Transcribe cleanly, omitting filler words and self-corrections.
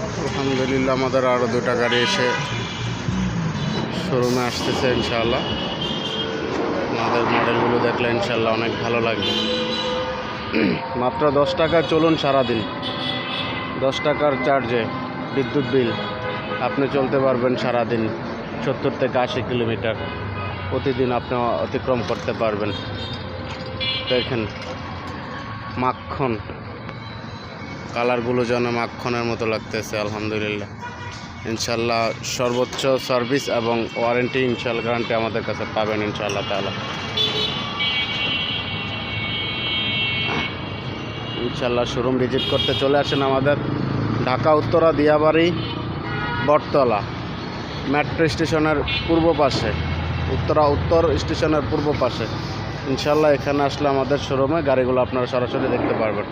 আলহামদুলিল্লাহ আমাদের আরও দুটা গাড়ি এসে শোরুমে আসতেছে ইনশাআল্লাহ। আমাদের মডেলগুলো দেখলে ইনশাআল্লাহ অনেক ভালো লাগবে। মাত্র 10 টাকা চলুন সারাদিন, 10 টাকার চার্জে বিদ্যুৎ বিল আপনি চলতে পারবেন সারাদিন 70 থেকে 80 কিলোমিটার প্রতিদিন আপনি অতিক্রম করতে পারবেন। দেখেন মাখন, কালারগুলো যেন মাখনের মতো লাগতেছে। আলহামদুলিল্লাহ ইনশাল্লাহ সর্বোচ্চ সার্ভিস এবং ওয়ারেন্টি ইনশাল্লাহ গ্যারান্টি আমাদের কাছে পাবেন ইনশাআল্লাহ তাআলা। ইনশাল্লাহ শোরুম ভিজিট করতে চলে আসেন আমাদের ঢাকা উত্তরা দিয়াবাড়ি বটতলা মেট্রো স্টেশনের পূর্ব পাশে, উত্তর স্টেশনের পূর্ব পাশে। ইনশাল্লাহ এখানে আসলে আমাদের শোরুমে গাড়িগুলো আপনারা সরাসরি দেখতে পারবেন।